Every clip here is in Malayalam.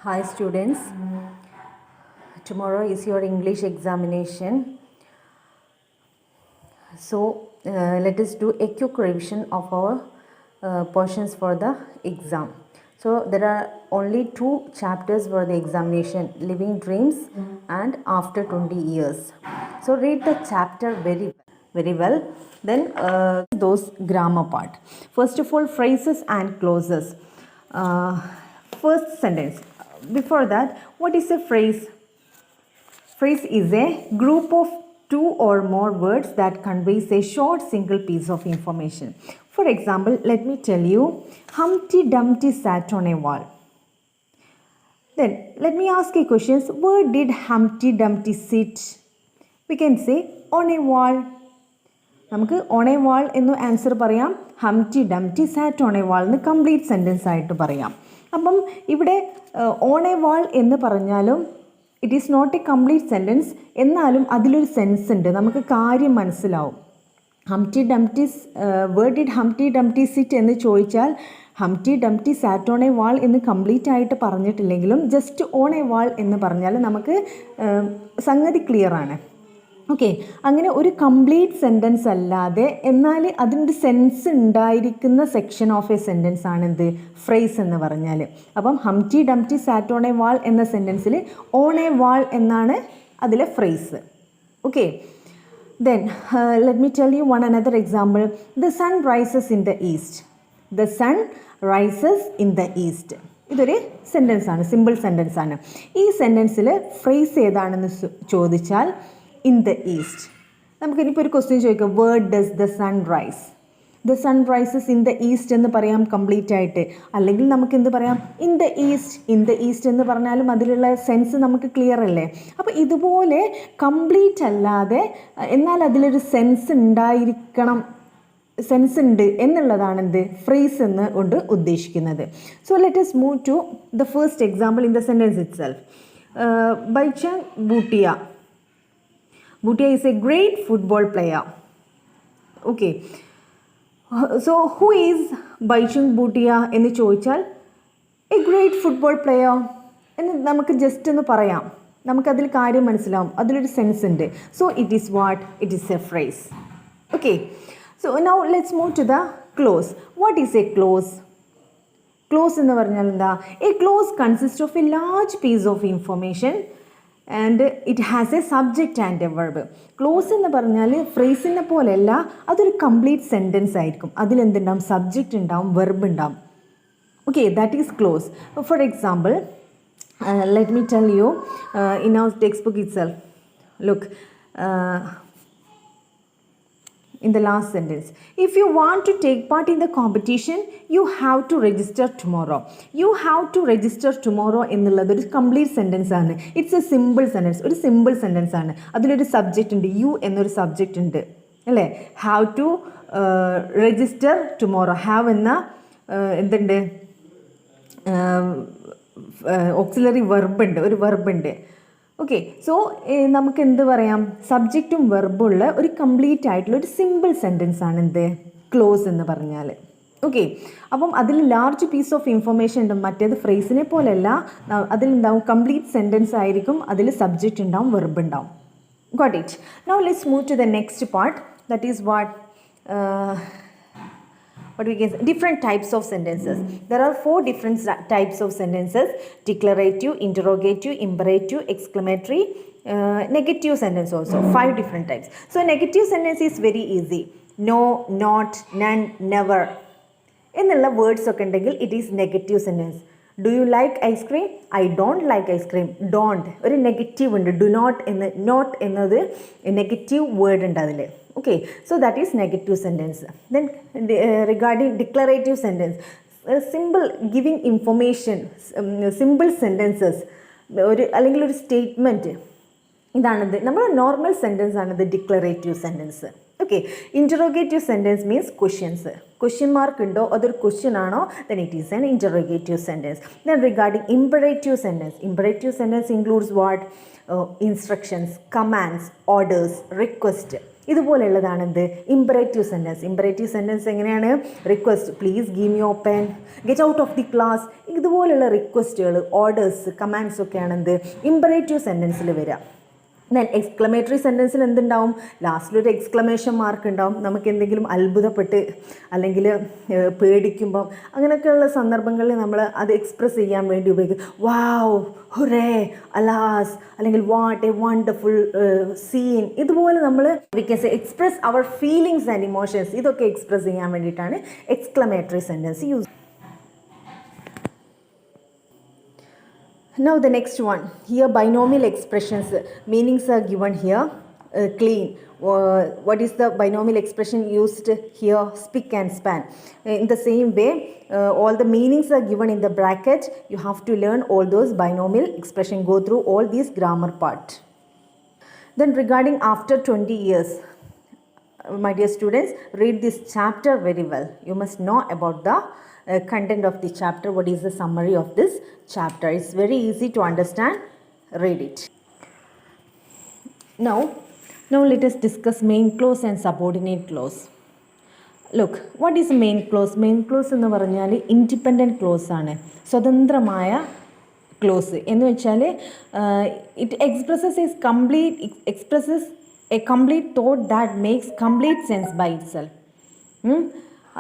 Hi students, tomorrow is your English examination. So let us do a quick revision of our portions for the exam. So there are only two chapters for the examination, Living Dreams and After 20 Years. So read the chapter very well. Then those grammar part. First of all, phrases and clauses. First sentence. Before that, what is a phrase? Phrase is a group of two or more words that conveys a short single piece of information. For example, let me tell you, Humpty Dumpty sat on a wall. Then let me ask a question, where did Humpty Dumpty sit? We can say on a wall. നമുക്ക് ഓൺ എ വാൾ എന്ന് ആൻസർ പറയാം. Humpty Dumpty sat on a wall എന്ന് കംപ്ലീറ്റ് സെൻറ്റൻസ് ആയിട്ട് പറയാം. അപ്പം ഇവിടെ ഓൺ എ വാൾ എന്ന് പറഞ്ഞാലും it is not a complete sentence, എന്നാലും അതിലൊരു സെൻസ് ഉണ്ട്, നമുക്ക് കാര്യം മനസ്സിലാവും. Humpty Dumpty's where did Humpty Dumpty sit എന്ന് ചോദിച്ചാൽ Humpty Dumpty sat on a wall എന്ന് കംപ്ലീറ്റ് ആയിട്ട് പറഞ്ഞിട്ടില്ലെങ്കിലും ജസ്റ്റ് ഓൺ എ വാൾ എന്ന് പറഞ്ഞാൽ നമുക്ക് സംഗതി ക്ലിയർ ആണ്. ഓക്കെ, അങ്ങനെ ഒരു കംപ്ലീറ്റ് സെൻറ്റൻസ് അല്ലാതെ എന്നാൽ അതിനൊരു സെൻസ് ഉണ്ടായിരിക്കുന്ന സെക്ഷൻ ഓഫ് എ സെൻറ്റൻസ് ആണ് എന്ത്, ഫ്രേസ് എന്ന് പറഞ്ഞാൽ. അപ്പം Humpty Dumpty sat on a wall എന്ന സെൻറ്റൻസിൽ ഓൺ എ വാൾ എന്നാണ് അതിലെ phrase. Okay, then let me tell you one another example. The sun rises in the east. The sun rises in the east. ഇതൊരു സെൻറ്റൻസ് ആണ്, സിമ്പിൾ സെൻറ്റൻസ് ആണ്. ഈ സെൻറ്റൻസിൽ ഫ്രേസ് ഏതാണെന്ന് ചോദിച്ചാൽ ഇൻ ദ ഈസ്റ്റ്. നമുക്കിനിപ്പോൾ ഒരു ക്വസ്റ്റ്യൻ ചോദിക്കാം, where does the sun rise? The sun rises in the east എന്ന് പറയാം കംപ്ലീറ്റ് ആയിട്ട്, അല്ലെങ്കിൽ നമുക്ക് എന്ത് പറയാം, in the east. In the east എന്ന് പറഞ്ഞാലും അതിലുള്ള സെൻസ് നമുക്ക് ക്ലിയർ അല്ലേ. അപ്പോൾ ഇതുപോലെ കംപ്ലീറ്റ് അല്ലാതെ എന്നാൽ അതിലൊരു സെൻസ് ഉണ്ടായിരിക്കണം, സെൻസ് ഉണ്ട് എന്നുള്ളതാണ് എന്ത്, ഫ്രേസ് എന്ന് കൊണ്ട് ഉദ്ദേശിക്കുന്നത്. So let us move to the first example in the sentence itself. Baichung Bhutia. Bhutia is a great football player. Okay. So who is Baichung Bhutia എന്ന് ചോദിച്ചാൽ എ ഗ്രേറ്റ് ഫുട്ബോൾ പ്ലെയർ എന്ന് നമുക്ക് ജസ്റ്റ് ഒന്ന് പറയാം, നമുക്കതിൽ കാര്യം മനസ്സിലാവും, അതിലൊരു സെൻസ് ഉണ്ട്. So it is what, it is a phrase. Okay, so now let's move to the clause. What is a clause? Clause എന്ന് പറഞ്ഞാൽ എന്താ? A clause consist of a large piece of information and it has a subject and a verb. Clause എന്ന് പറഞ്ഞാൽ ഫ്രേസിനെ പോലെയല്ല, അതൊരു കംപ്ലീറ്റ് സെൻറ്റൻസ് ആയിരിക്കും. അതിലെന്തുണ്ടാവും, സബ്ജക്റ്റ് ഉണ്ടാവും, വെർബ് ഉണ്ടാവും. Okay, that is clause. For example, let me tell you in our text book itself. Look, in the last sentence, if you want to take part in the competition you have to register tomorrow. You have to register tomorrow എന്നുള്ളത് ഒരു കംപ്ലീറ്റ് സെൻറ്റൻസ് ആണ്. ഇറ്റ്സ് എ സിമ്പിൾ സെൻറ്റൻസ്, ഒരു സിമ്പിൾ സെൻറ്റൻസ് ആണ്. അതിലൊരു സബ്ജക്റ്റ് ഉണ്ട്, യു എന്നൊരു സബ്ജക്റ്റ് ഉണ്ട് അല്ലേ. Have to register tomorrow. Have എന്ന എന്തുണ്ട്, ഓക്സിലറി വെർബുണ്ട്, ഒരു വെർബുണ്ട്. ഓക്കെ, സോ നമുക്ക് എന്ത് പറയാം, സബ്ജക്റ്റും വെർബുള്ള ഒരു കംപ്ലീറ്റ് ആയിട്ടുള്ള ഒരു സിമ്പിൾ സെൻറ്റൻസ് ആണ് എന്ത്, ക്ലോസ് എന്ന് പറഞ്ഞാൽ. ഓക്കെ, അപ്പം അതിൽ ലാർജ് പീസ് ഓഫ് ഇൻഫർമേഷൻ ഉണ്ട്. മറ്റേത് ഫ്രേസിനെ പോലെയല്ല, അതിലുണ്ടാവും കംപ്ലീറ്റ് സെൻറ്റൻസ് ആയിരിക്കും, അതിൽ സബ്ജക്റ്റ് ഉണ്ടാവും, വെർബ് ഉണ്ടാവും. Got it? Now let's move to the next part. That is what we can say, different types of sentences. There are 4 different types of sentences: declarative, interrogative, imperative, exclamatory, negative sentence also. 5 different types. So negative sentence is very easy. No, not, none, never എന്നുള്ള വേർഡ്സ് ഒക്കെ ഉണ്ടെങ്കിൽ it is negative sentence. Do you like ice cream? I don't like ice cream. Don't ഒരു നെഗറ്റീവ് ഉണ്ട്. ഡു നോട്ട് എന്ന്, നോട്ട് എന്നത് നെഗറ്റീവ് വേർഡ് ഉണ്ട് അതിൽ. Okay, so that is negative sentence. Then regarding declarative sentence, simple giving information, simple sentences, ഒരു അല്ലെങ്കിൽ ഒരു സ്റ്റേറ്റ്മെൻറ്റ്, ഇതാണിത്. നമ്മൾ നോർമൽ സെൻറ്റൻസ് ആണിത് declarative sentence. Okay, interrogative sentence means questions. Question mark ഉണ്ടോ, അതൊരു ക്വസ്റ്റ്യൻ ആണോ, then it is an interrogative sentence. Then regarding imperative sentence, imperative sentence includes what? Instructions, commands, orders, request. ഇതുപോലെയുള്ളതാണ് എന്ത് ഇമ്പറേറ്റീവ് സെൻറ്റൻസ്. ഇമ്പറേറ്റീവ് സെൻറ്റൻസ് എങ്ങനെയാണ്? Request, please give me your pen, get out of the class. ഇതുപോലെയുള്ള റിക്വസ്റ്റുകൾ, ഓർഡേഴ്സ്, കമാൻഡ്സ് ഒക്കെയാണ് എന്ത് ഇമ്പറേറ്റീവ് സെൻറ്റൻസിൽ വരിക. ദെൻ എക്സ്ക്ലമേറ്ററി സെൻറ്റൻസിൽ എന്തുണ്ടാവും? ലാസ്റ്റിലൊരു എക്സ്ക്ലമേഷൻ മാർക്ക് ഉണ്ടാവും. നമുക്ക് എന്തെങ്കിലും അത്ഭുതപ്പെട്ട് അല്ലെങ്കിൽ പേടിക്കുമ്പം അങ്ങനെയൊക്കെയുള്ള സന്ദർഭങ്ങളിൽ നമ്മൾ അത് എക്സ്പ്രസ് ചെയ്യാൻ വേണ്ടി ഉപയോഗിക്കും. വാവ്, ഹുറേ, അലാസ്, അല്ലെങ്കിൽ വാട്ട് എ വണ്ടർഫുൾ സീൻ. ഇതുപോലെ നമ്മൾ we can say express our feelings and emotions. ഇതൊക്കെ എക്സ്പ്രസ് ചെയ്യാൻ വേണ്ടിയിട്ടാണ് exclamatory sentence use. Now the next one, here binomial expressions, meanings are given here, clean. What is the binomial expression used here? Spick and span. In the same way, all the meanings are given in the bracket. You have to learn all those binomial expression, go through all these grammar part. Then regarding after 20 years, my dear students, read this chapter very well. You must know about the content of the chapter. What is the summary of this chapter? It's very easy to understand. Read it. Now let us discuss main clause and subordinate clause. Look, what is main clause? Main clause എന്ന് പറഞ്ഞാൽ ഇൻഡിപെൻഡൻറ്റ് ക്ലോസ് ആണ്, സ്വതന്ത്രമായ ക്ലോസ്. എന്ന് വെച്ചാൽ it expresses a complete thought that makes complete sense by itself.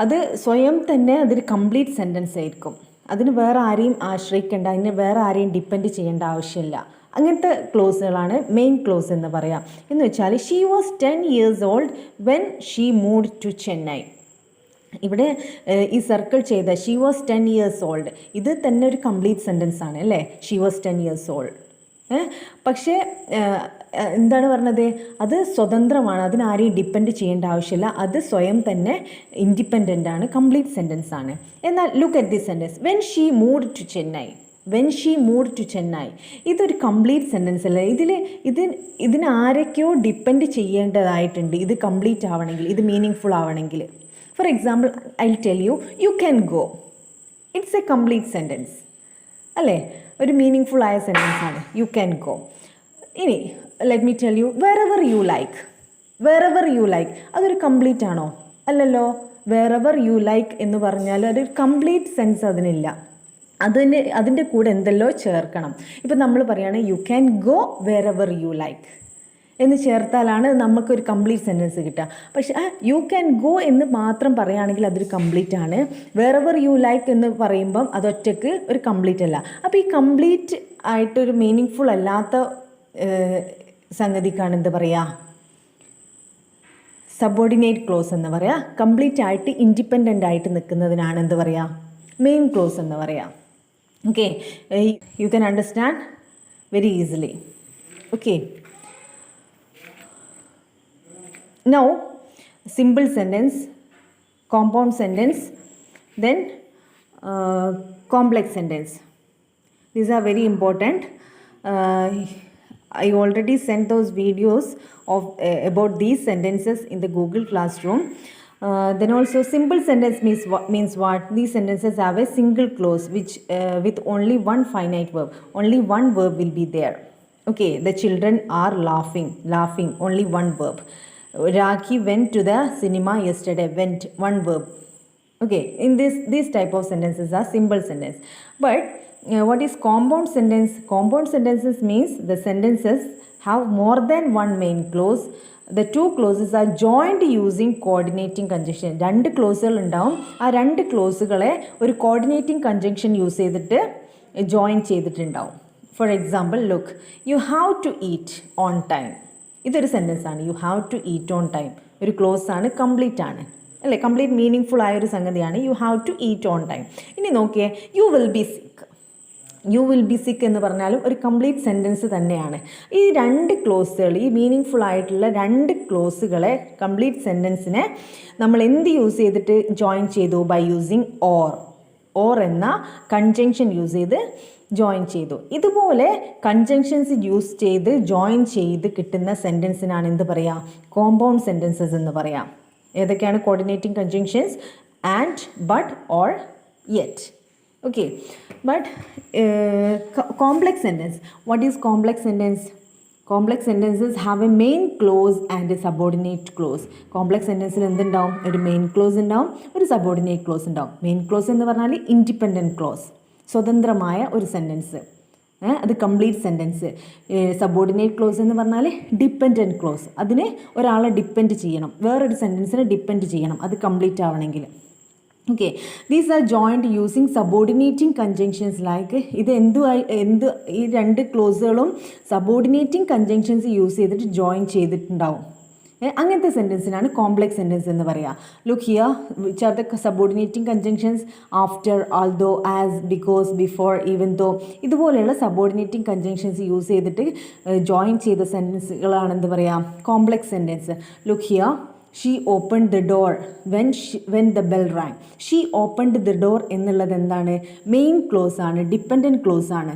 അത് സ്വയം തന്നെ അതൊരു കംപ്ലീറ്റ് സെൻറ്റൻസ് ആയിരിക്കും. അതിന് വേറെ ആരെയും ആശ്രയിക്കേണ്ട, അതിന് വേറെ ആരെയും ഡിപ്പെൻഡ് ചെയ്യേണ്ട ആവശ്യമില്ല. അങ്ങനത്തെ ക്ലോസുകളാണ് മെയിൻ ക്ലോസ് എന്ന് പറയാം. എന്ന് വെച്ചാൽ she was 10 years old when she moved to Chennai. ഇവിടെ ഈ സർക്കിൾ ചെയ്ത ഷീ വാസ് 10 years old, ഇത് തന്നെ ഒരു കംപ്ലീറ്റ് സെൻറ്റൻസ് ആണ് അല്ലേ? She was 10 years old. പക്ഷേ എന്താണ് പറഞ്ഞത്? അത് സ്വതന്ത്രമാണ്, അതിനാരെയും ഡിപ്പെൻഡ് ചെയ്യേണ്ട ആവശ്യമില്ല, അത് സ്വയം തന്നെ ഇൻഡിപെൻഡൻ്റ് ആണ്, കംപ്ലീറ്റ് സെൻറ്റൻസ് ആണ്. എന്നാൽ look at this sentence, when she moved to Chennai. When she moved to Chennai, ഇതൊരു കംപ്ലീറ്റ് സെൻറ്റൻസ് അല്ല. ഇതിന് ആരൊക്കെയോ ഡിപ്പെൻഡ് ചെയ്യേണ്ടതായിട്ടുണ്ട് ഇത് കംപ്ലീറ്റ് ആവണമെങ്കിൽ, ഇത് മീനിങ് ഫുൾ ആവണമെങ്കിൽ. For example, I tell you, you can go. It's A complete sentence അല്ലേ? ഒരു മീനിങ് ഫുൾ ആയ സെൻറ്റൻസ് ആണ്, യു ക്യാൻ ഗോ. ഇനി let me tell U, wherever you like. Wherever you like അതൊരു കംപ്ലീറ്റ് ആണോ? അല്ലല്ലോ. വെറെവർ യു ലൈക്ക് എന്ന് പറഞ്ഞാൽ അതൊരു കംപ്ലീറ്റ് സെൻസ് അതിനില്ല. അതിൻ്റെ കൂടെ എന്തെല്ലോ ചേർക്കണം. ഇപ്പം നമ്മൾ പറയുകയാണ് you can go wherever you like എന്ന് ചേർത്താലാണ് നമുക്കൊരു കംപ്ലീറ്റ് സെൻറ്റൻസ് കിട്ടുക. പക്ഷേ യു ക്യാൻ ഗോ എന്ന് മാത്രം പറയുകയാണെങ്കിൽ അതൊരു കംപ്ലീറ്റ് ആണ്. വെറെവർ യു ലൈക്ക് എന്ന് പറയുമ്പം അതൊറ്റക്ക് ഒരു കംപ്ലീറ്റ് അല്ല. അപ്പോൾ ഈ കംപ്ലീറ്റ് ആയിട്ടൊരു മീനിങ് ഫുൾ അല്ലാത്ത സംഗതിക്കാണ് എന്ത് പറയുക? സബോർഡിനേറ്റ് ക്ലോസ് എന്ന് പറയാം. കംപ്ലീറ്റ് ആയിട്ട് ഇൻഡിപെൻഡൻ്റ് ആയിട്ട് നിൽക്കുന്നതിനാണ് എന്ത് പറയുക? മെയിൻ ക്ലോസ് എന്ന് പറയാം. Okay, you can understand very easily. Okay, now simple sentence, compound sentence, then complex sentence. These are very important. I already sent those videos of about these sentences in the Google Classroom. Then also simple sentence means what? These sentences have a single clause which with only one finite verb. Only one verb will be there. Okay, the children are laughing, only one verb. Raki went to the cinema yesterday, went, one verb. Okay, in these type of sentences are simple sentence. But what is compound sentence? Compound sentences means the sentences have more than one main clause. The two clauses are joined using coordinating conjunction. രണ്ട് ക്ലോസുകൾ ഉണ്ടാവും. ആ രണ്ട് ക്ലോസുകളെ ഒരു കോർഡിനേറ്റിംഗ് കൺജങ്ഷൻ യൂസ് ചെയ്തിട്ട് ജോയിൻ ചെയ്തിട്ടുണ്ടാവും. For example, look, you have to eat on time. ഇതൊരു സെൻറ്റൻസ് ആണ്. You have to eat on time ഒരു ക്ലോസ് ആണ്, കംപ്ലീറ്റ് ആണ് അല്ലേ? കംപ്ലീറ്റ് മീനിങ് ഫുൾ ആയൊരു സംഗതിയാണ് you have to eat on time. ഇനി നോക്കിയേ, you will be sick. You will be sick എന്ന് പറഞ്ഞാലും ഒരു കംപ്ലീറ്റ് സെൻറ്റൻസ് തന്നെയാണ്. ഈ രണ്ട് ക്ലോസുകൾ, ഈ മീനിങ് ഫുൾ ആയിട്ടുള്ള രണ്ട് ക്ലോസുകളെ, കംപ്ലീറ്റ് സെൻറ്റൻസിനെ നമ്മൾ എന്ത് യൂസ് ചെയ്തിട്ട് ജോയിൻ ചെയ്തു? ബൈ യൂസിങ് ഓർ എന്ന കൺജങ്ഷൻ യൂസ് ചെയ്ത് ജോയിൻ ചെയ്തു. ഇതുപോലെ കൺജങ്ഷൻസ് യൂസ് ചെയ്ത് ജോയിൻ ചെയ്ത് കിട്ടുന്ന സെൻറ്റൻസിനാണ് എന്ത് പറയുക? കോമ്പൗണ്ട് സെൻറ്റൻസസ് എന്ന് പറയാം. ഏതൊക്കെയാണ് coordinating conjunctions? And, but, or, yet. Okay, but complex sentence. What is complex sentence? Complex sentences have a main clause and a subordinate clause. Complex സെൻറ്റൻസിൽ എന്തുണ്ടാവും? ഒരു മെയിൻ ക്ലോസ് ഉണ്ടാവും, ഒരു സബോർഡിനേറ്റ് ക്ലോസ് ഉണ്ടാവും. മെയിൻ ക്ലോസ് എന്ന് പറഞ്ഞാൽ ഇൻഡിപെൻഡൻറ്റ് ക്ലോസ്, സ്വതന്ത്രമായ ഒരു സെൻറ്റൻസ്, അത് കംപ്ലീറ്റ് സെൻറ്റൻസ്. സബോർഡിനേറ്റ് ക്ലോസ് എന്ന് പറഞ്ഞാൽ ഡിപ്പെൻഡൻറ്റ് ക്ലോസ്, അതിന് ഒരാളെ ഡിപ്പെൻഡ് ചെയ്യണം, വേറൊരു സെൻറ്റൻസിനെ ഡിപ്പെൻഡ് ചെയ്യണം അത് കംപ്ലീറ്റ് ആവണമെങ്കിൽ. Okay, these are joined using subordinating conjunctions like. ഇത് ഈ രണ്ട് ക്ലോസുകളും സബോർഡിനേറ്റിംഗ് കൺജങ്ഷൻസ് യൂസ് ചെയ്തിട്ട് ജോയിൻ ചെയ്തിട്ടുണ്ടാവും. അങ്ങനത്തെ സെൻറ്റൻസിനാണ് കോംപ്ലക്സ് സെൻറ്റൻസ് എന്ന് പറയുക. Look here, which are the subordinating conjunctions? After, although, as, because, before, even though. ഇതുപോലെയുള്ള സബോർഡിനേറ്റിംഗ് കൺജങ്ഷൻസ് യൂസ് ചെയ്തിട്ട് ജോയിൻ ചെയ്ത സെൻറ്റൻസുകളാണ് എന്ത് പറയുക? Complex sentence. Look here, she opened the door when the bell rang. She opened the door എന്നുള്ളത് എന്താണ്? മെയിൻ ക്ലോസ് ആണ്, ഡിപ്പെൻഡൻറ്റ് ക്ലോസ് ആണ്,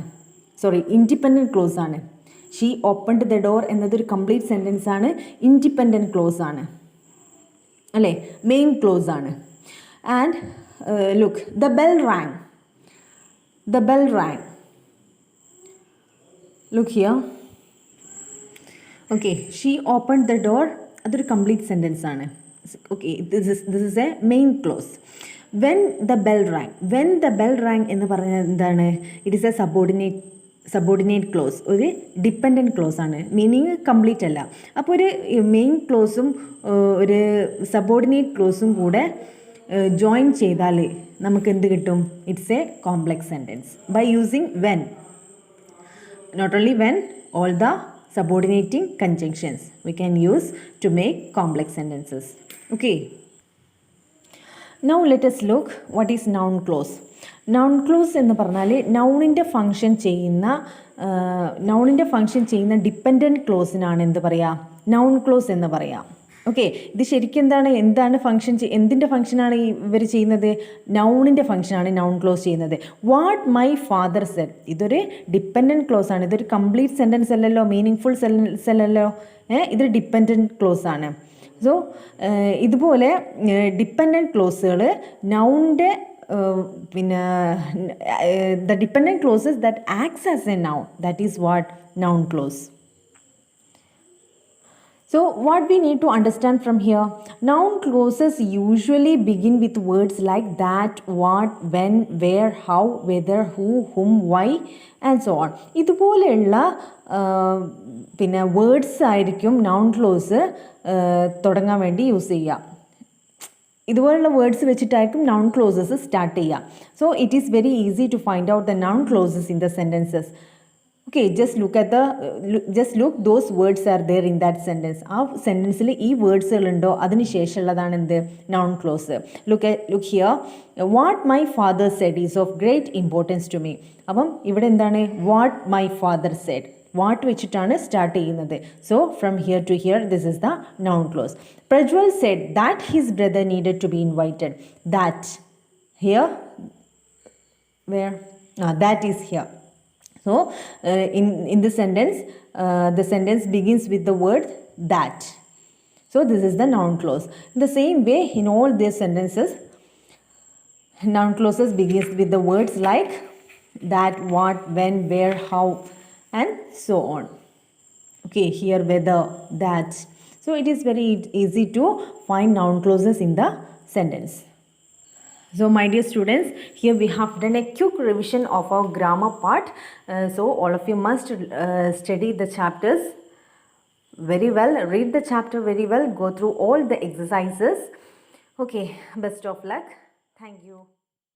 ഇൻഡിപെൻഡൻറ്റ് ക്ലോസ് ആണ്. ഷീ ഓപ്പൺഡ് ദ ഡോർ എന്നതൊരു കംപ്ലീറ്റ് സെൻറ്റൻസ് ആണ്, ഇൻഡിപെൻഡൻറ്റ് ക്ലോസ് ആണ്, അല്ലേ? മെയിൻ ക്ലോസ് ആണ്. And look, the bell rang. Look here, okay, she opened the door, അതൊരു കംപ്ലീറ്റ് സെൻറ്റൻസ് ആണ്. Okay, this is a main clause. When the bell rang എന്ന് പറഞ്ഞാൽ എന്താണ്? It is a subordinate clause, ഒരു ഡിപ്പെൻഡൻറ്റ് ക്ലോസ് ആണ്, മീനിങ് കംപ്ലീറ്റ് അല്ല. അപ്പോൾ ഒരു മെയിൻ ക്ലോസും ഒരു സബോർഡിനേറ്റ് ക്ലോസും കൂടെ ജോയിൻ ചെയ്താൽ നമുക്ക് എന്ത് കിട്ടും? It's a complex sentence by using when. Not only when, all the subordinating conjunctions we can use to make complex sentences. Okay, now let us look what is noun clause. Noun clause എന്ന് പറഞ്ഞാൽ നൗണിൻ്റെ ഫങ്ഷൻ ചെയ്യുന്ന ഡിപ്പെൻഡൻറ്റ് ക്ലോസിനാണ് എന്ത് പറയുക? നൗൺ ക്ലോസ് എന്ന് പറയാം. ഓക്കെ, ഇത് ശരിക്കും എന്താണ് ഫങ്ഷൻ? എന്തിൻ്റെ ഫങ്ഷനാണ് ഇവർ ചെയ്യുന്നത്? നൗണിൻ്റെ ഫങ്ഷനാണ് നൗൺ ക്ലോസ് ചെയ്യുന്നത്. വാട്ട് മൈ ഫാദർ സെഡ്, ഇതൊരു ഡിപ്പെൻഡൻറ്റ് ക്ലോസ് ആണ്, ഇതൊരു കംപ്ലീറ്റ് സെൻറ്റൻസ് അല്ലല്ലോ, മീനിങ് ഫുൾ സെൻറ്റൻസ് അല്ലല്ലോ, ഇതൊരു ഡിപ്പെൻഡൻറ്റ് ക്ലോസ് ആണ്. സോ ഇതുപോലെ ഡിപ്പെൻഡൻറ്റ് ക്ലോസുകൾ നൗണിൻ്റെ പിന്നെ the dependent clauses that acts as a noun, that is what noun clause. So what we need to understand from here, noun clauses usually begin with words like that, what, when, where, how, whether, who, whom, why and so on. ഇതുപോലെയുള്ള പിന്നെ വേർഡ്സ് ആയിരിക്കും നൗൺ ക്ലോസ് തുടങ്ങാൻ വേണ്ടി യൂസ് ചെയ്യുക. ഇതുപോലുള്ള വേർഡ്സ് വെച്ചിട്ടായിരിക്കും നൗൺ ക്ലോസസ് സ്റ്റാർട്ട് ചെയ്യുക. So it is very easy to find out the noun clauses in the sentences. Okay, just look those words are there in that sentence. ആ സെൻറ്റൻസിൽ ഈ വേർഡ്സുകളുണ്ടോ അതിന് ശേഷമുള്ളതാണ് എന്ത്? Noun close. look here, what my father said is of great importance to me. അപ്പം ഇവിടെ എന്താണ്? what my father said, what വെച്ചിട്ടാണ് സ്റ്റാർട്ട് ചെയ്യുന്നത്. So from here to here this is the noun clause. Prajwal said that his brother needed to be invited. That here, where? that is here. So in this sentence, the sentence begins with the word that. So this is the noun clause. In the same way, in all these sentences, noun clauses begins with the words like that, what, when, where, how and so on. Okay, here whether, that. So it is very easy to find noun clauses in the sentence. So my dear students, here we have done a quick revision of our grammar part. So all of you must study the chapters very well, read the chapter very well, go through all the exercises. Okay, best of luck. Thank you.